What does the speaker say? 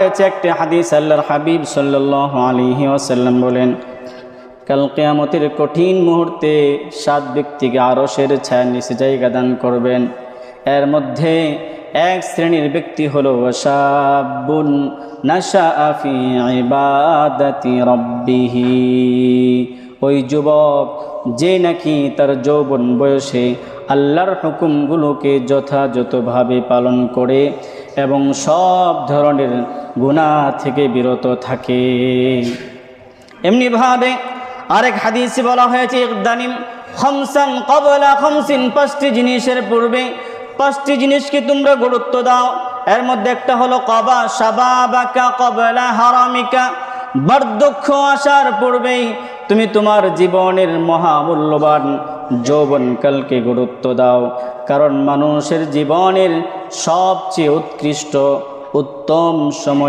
একটি হাদিস আল্লাহর হাবিব সাল্লাল্লাহু আলাইহি ওয়াসাল্লাম বলেন, কাল কিয়ামতের কঠিন মুহূর্তে 7 ব্যক্তিকে আরশের ছায়ার নিচে জায়গা দান করবেন। এর মধ্যে এক শ্রেণীর ব্যক্তি হলো শাবুন নাশাআ ফি ইবাদাতি রাব্বিহি, ওই যুবক যে নাকি তার যৌবন বয়সে আল্লাহর হুকুমগুলোকে যথাযথভাবে পালন করে এবং সব ধরনের গুনাহ থেকে বিরত থাকে। এমনিভাবে আরেক হাদিসে বলা হয়েছে, ইকদানিম খামসান ক্বাবলা খামসিন, 5টি জিনিসের পূর্বে 5টি জিনিসকে তোমরা গুরুত্ব দাও। এর মধ্যে একটা হলো কবা শাবাবাকা ক্বাবলা হারামিকা, বার্ধক্য আসার পূর্বেই তুমি তোমার জীবনের মহামূল্যবান যৌবনকালকে গুরুত্ব দাও, কারণ মানুষের জীবনের সবচেয়ে উৎকৃষ্ট উত্তম সময়